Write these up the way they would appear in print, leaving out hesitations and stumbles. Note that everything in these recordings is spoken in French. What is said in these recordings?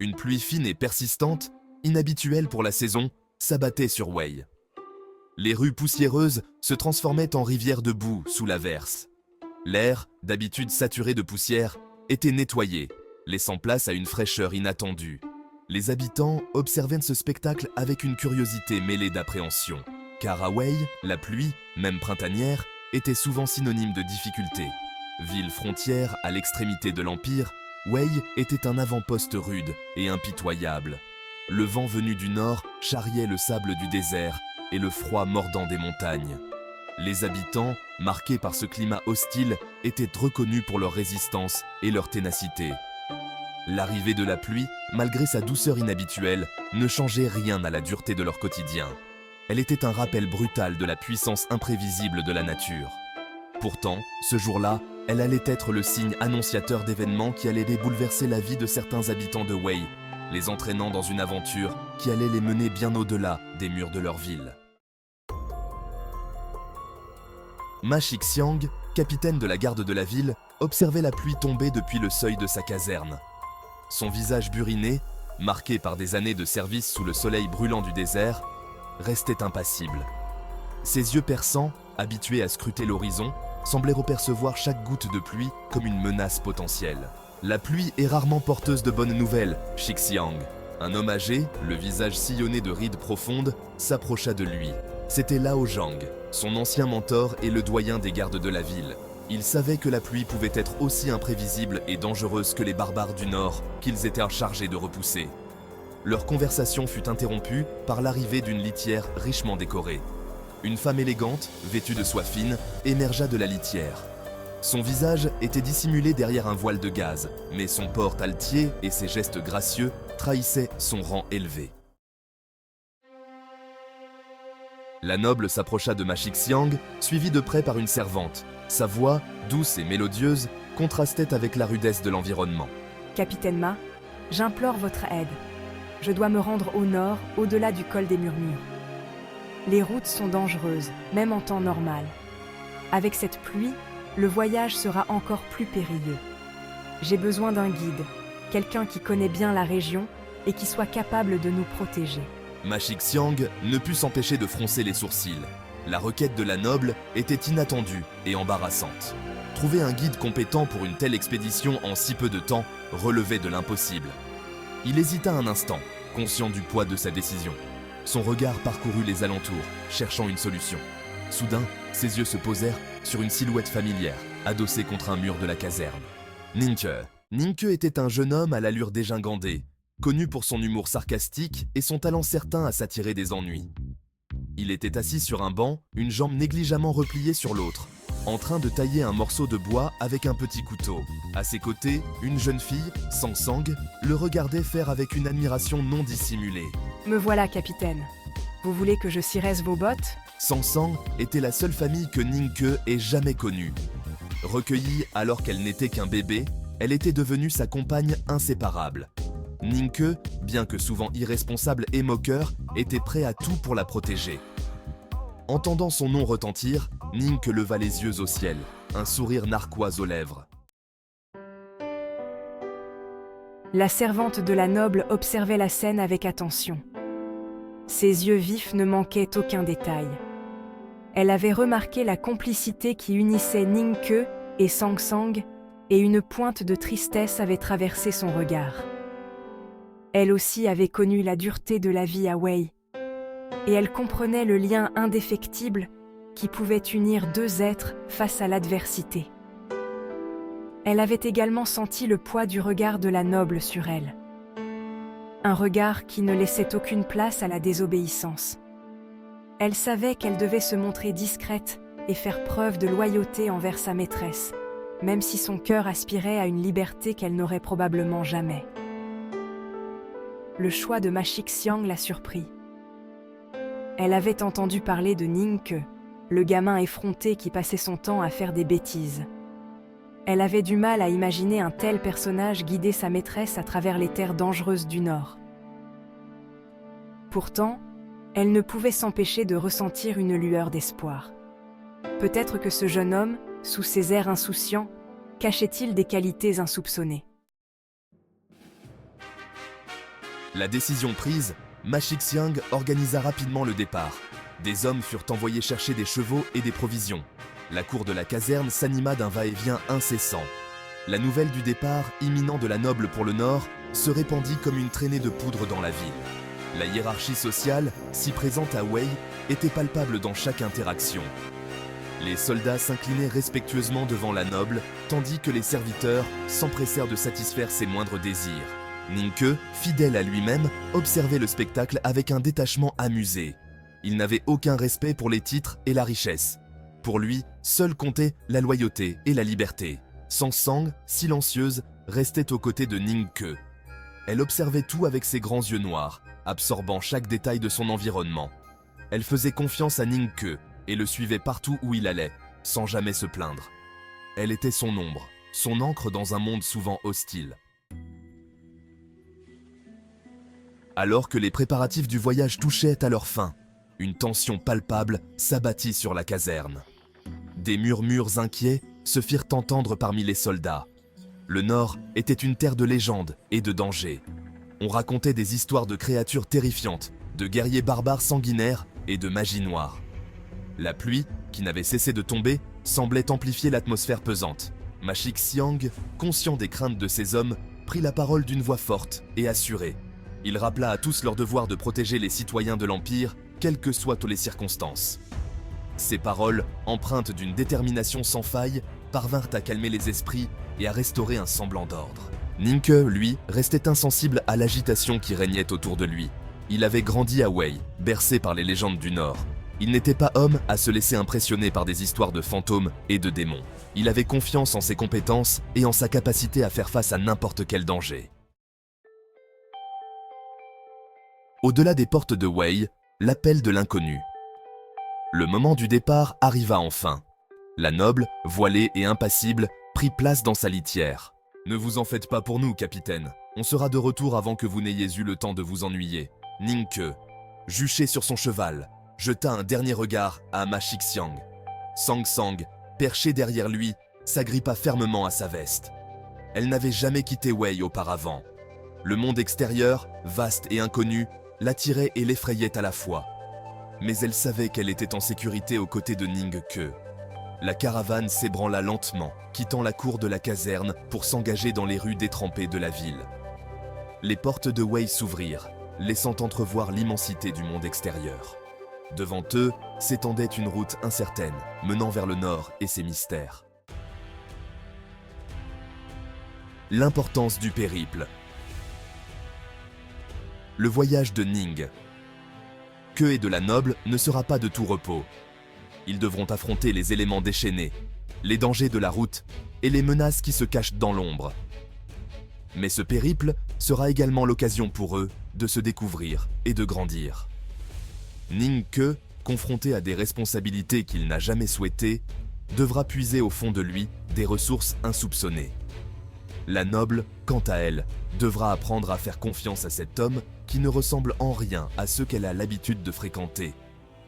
Une pluie fine et persistante, inhabituelle pour la saison, s'abattait sur Wei. Les rues poussiéreuses se transformaient en rivières de boue sous l'averse. L'air, d'habitude saturé de poussière, était nettoyé, laissant place à une fraîcheur inattendue. Les habitants observaient ce spectacle avec une curiosité mêlée d'appréhension. Car à Wei, la pluie, même printanière, était souvent synonyme de difficulté. Ville frontière à l'extrémité de l'Empire, Wei était un avant-poste rude et impitoyable. Le vent venu du nord charriait le sable du désert et le froid mordant des montagnes. Les habitants, marqués par ce climat hostile, étaient reconnus pour leur résistance et leur ténacité. L'arrivée de la pluie, malgré sa douceur inhabituelle, ne changeait rien à la dureté de leur quotidien. Elle était un rappel brutal de la puissance imprévisible de la nature. Pourtant, ce jour-là, elle allait être le signe annonciateur d'événements qui allaient bouleverser la vie de certains habitants de Wei, les entraînant dans une aventure qui allait les mener bien au-delà des murs de leur ville. Ma Shixiang, capitaine de la garde de la ville, observait la pluie tomber depuis le seuil de sa caserne. Son visage buriné, marqué par des années de service sous le soleil brûlant du désert, restait impassible. Ses yeux perçants, habitués à scruter l'horizon, semblaient repercevoir chaque goutte de pluie comme une menace potentielle. La pluie est rarement porteuse de bonnes nouvelles, Shixiang. Un homme âgé, le visage sillonné de rides profondes, s'approcha de lui. C'était Lao Zhang, son ancien mentor et le doyen des gardes de la ville. Il savait que la pluie pouvait être aussi imprévisible et dangereuse que les barbares du Nord qu'ils étaient chargés de repousser. Leur conversation fut interrompue par l'arrivée d'une litière richement décorée. Une femme élégante, vêtue de soie fine, émergea de la litière. Son visage était dissimulé derrière un voile de gaze, mais son port altier et ses gestes gracieux trahissaient son rang élevé. La noble s'approcha de Ma Shixiang, suivie de près par une servante. Sa voix, douce et mélodieuse, contrastait avec la rudesse de l'environnement. Capitaine Ma, j'implore votre aide. Je dois me rendre au nord, au-delà du col des Murmures. Les routes sont dangereuses, même en temps normal. Avec cette pluie, le voyage sera encore plus périlleux. J'ai besoin d'un guide, quelqu'un qui connaît bien la région et qui soit capable de nous protéger. Ma Shixiang ne put s'empêcher de froncer les sourcils. La requête de la noble était inattendue et embarrassante. Trouver un guide compétent pour une telle expédition en si peu de temps relevait de l'impossible. Il hésita un instant, conscient du poids de sa décision. Son regard parcourut les alentours, cherchant une solution. Soudain, ses yeux se posèrent sur une silhouette familière, adossée contre un mur de la caserne. Ningke. Ningke était un jeune homme à l'allure dégingandée, connu pour son humour sarcastique et son talent certain à s'attirer des ennuis. Il était assis sur un banc, une jambe négligemment repliée sur l'autre, en train de tailler un morceau de bois avec un petit couteau. À ses côtés, une jeune fille, Sang Sang, le regardait faire avec une admiration non dissimulée. Me voilà, capitaine. Vous voulez que je ciresse vos bottes? Sang Sang était la seule famille que Ningke ait jamais connue. Recueillie alors qu'elle n'était qu'un bébé, elle était devenue sa compagne inséparable. Ningke, bien que souvent irresponsable et moqueur, était prêt à tout pour la protéger. Entendant son nom retentir, Ningke leva les yeux au ciel, un sourire narquois aux lèvres. La servante de la noble observait la scène avec attention. Ses yeux vifs ne manquaient aucun détail. Elle avait remarqué la complicité qui unissait Ningke et Sang Sang, et une pointe de tristesse avait traversé son regard. Elle aussi avait connu la dureté de la vie à Wei, et elle comprenait le lien indéfectible qui pouvait unir deux êtres face à l'adversité. Elle avait également senti le poids du regard de la noble sur elle. Un regard qui ne laissait aucune place à la désobéissance. Elle savait qu'elle devait se montrer discrète et faire preuve de loyauté envers sa maîtresse, même si son cœur aspirait à une liberté qu'elle n'aurait probablement jamais. Le choix de Ma Shixiang la surprit. Elle avait entendu parler de Ningke, le gamin effronté qui passait son temps à faire des bêtises. Elle avait du mal à imaginer un tel personnage guider sa maîtresse à travers les terres dangereuses du Nord. Pourtant, elle ne pouvait s'empêcher de ressentir une lueur d'espoir. Peut-être que ce jeune homme, sous ses airs insouciants, cachait-il des qualités insoupçonnées. La décision prise, Ma Shixiang organisa rapidement le départ. Des hommes furent envoyés chercher des chevaux et des provisions. La cour de la caserne s'anima d'un va-et-vient incessant. La nouvelle du départ imminent de la noble pour le nord se répandit comme une traînée de poudre dans la ville. La hiérarchie sociale, si présente à Wei, était palpable dans chaque interaction. Les soldats s'inclinaient respectueusement devant la noble, tandis que les serviteurs s'empressèrent de satisfaire ses moindres désirs. Ningke, fidèle à lui-même, observait le spectacle avec un détachement amusé. Il n'avait aucun respect pour les titres et la richesse. Pour lui, seul comptait la loyauté et la liberté. Sang Sang, silencieuse, restait aux côtés de Ningke. Elle observait tout avec ses grands yeux noirs, absorbant chaque détail de son environnement. Elle faisait confiance à Ningke et le suivait partout où il allait, sans jamais se plaindre. Elle était son ombre, son ancre dans un monde souvent hostile. Alors que les préparatifs du voyage touchaient à leur fin, une tension palpable s'abattit sur la caserne. Des murmures inquiets se firent entendre parmi les soldats. Le Nord était une terre de légendes et de dangers. On racontait des histoires de créatures terrifiantes, de guerriers barbares sanguinaires et de magie noire. La pluie, qui n'avait cessé de tomber, semblait amplifier l'atmosphère pesante. Ma Shixiang, conscient des craintes de ses hommes, prit la parole d'une voix forte et assurée. Il rappela à tous leur devoir de protéger les citoyens de l'Empire, quelles que soient les circonstances. Ces paroles, empreintes d'une détermination sans faille, parvinrent à calmer les esprits et à restaurer un semblant d'ordre. Ningke, lui, restait insensible à l'agitation qui régnait autour de lui. Il avait grandi à Wei, bercé par les légendes du Nord. Il n'était pas homme à se laisser impressionner par des histoires de fantômes et de démons. Il avait confiance en ses compétences et en sa capacité à faire face à n'importe quel danger. Au-delà des portes de Wei, l'appel de l'inconnu. Le moment du départ arriva enfin. La noble, voilée et impassible, prit place dans sa litière. « Ne vous en faites pas pour nous, capitaine. On sera de retour avant que vous n'ayez eu le temps de vous ennuyer. » Ningke, juché sur son cheval, jeta un dernier regard à Ma Shixiang. Sang Sang, perché derrière lui, s'agrippa fermement à sa veste. Elle n'avait jamais quitté Wei auparavant. Le monde extérieur, vaste et inconnu, l'attirait et l'effrayait à la fois. Mais elle savait qu'elle était en sécurité aux côtés de Ningke. La caravane s'ébranla lentement, quittant la cour de la caserne pour s'engager dans les rues détrempées de la ville. Les portes de Wei s'ouvrirent, laissant entrevoir l'immensité du monde extérieur. Devant eux s'étendait une route incertaine, menant vers le nord et ses mystères. L'importance du périple. Le voyage de Ning. Que et de la noble ne sera pas de tout repos. Ils devront affronter les éléments déchaînés, les dangers de la route et les menaces qui se cachent dans l'ombre. Mais ce périple sera également l'occasion pour eux de se découvrir et de grandir. Ningke, confronté à des responsabilités qu'il n'a jamais souhaitées, devra puiser au fond de lui des ressources insoupçonnées. La noble, quant à elle, devra apprendre à faire confiance à cet homme qui ne ressemble en rien à ceux qu'elle a l'habitude de fréquenter.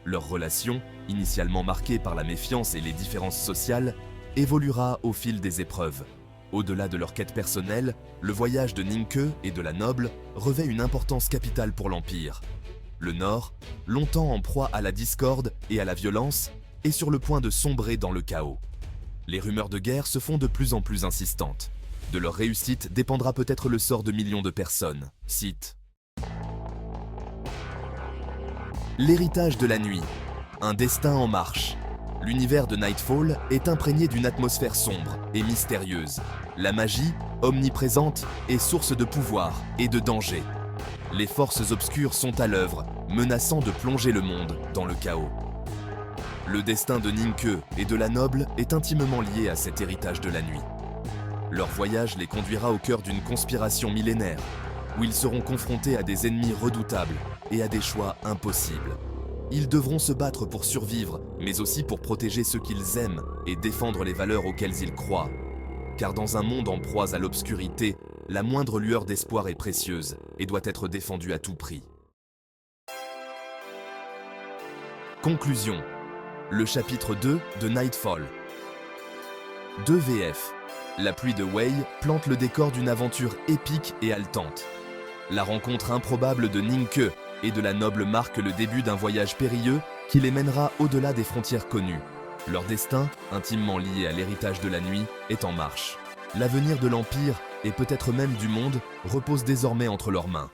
Leur relation, initialement marquée par la méfiance et les différences sociales, évoluera au fil des épreuves. Au-delà de leur quête personnelle, le voyage de Ningke et de la noble revêt une importance capitale pour l'Empire. Le Nord, longtemps en proie à la discorde et à la violence, est sur le point de sombrer dans le chaos. Les rumeurs de guerre se font de plus en plus insistantes. De leur réussite dépendra peut-être le sort de millions de personnes. Cite. L'héritage de la nuit. Un destin en marche. L'univers de Nightfall est imprégné d'une atmosphère sombre et mystérieuse. La magie, omniprésente, est source de pouvoir et de danger. Les forces obscures sont à l'œuvre, menaçant de plonger le monde dans le chaos. Le destin de Ningke et de la noble est intimement lié à cet héritage de la nuit. Leur voyage les conduira au cœur d'une conspiration millénaire, où ils seront confrontés à des ennemis redoutables et à des choix impossibles. Ils devront se battre pour survivre, mais aussi pour protéger ceux qu'ils aiment et défendre les valeurs auxquelles ils croient. Car dans un monde en proie à l'obscurité, la moindre lueur d'espoir est précieuse et doit être défendue à tout prix. Conclusion. Le chapitre 2 de Nightfall. 2 VF. La pluie de Wei plante le décor d'une aventure épique et haletante. La rencontre improbable de Ningke et de la noble marque le début d'un voyage périlleux qui les mènera au-delà des frontières connues. Leur destin, intimement lié à l'héritage de la nuit, est en marche. L'avenir de l'Empire, et peut-être même du monde, repose désormais entre leurs mains.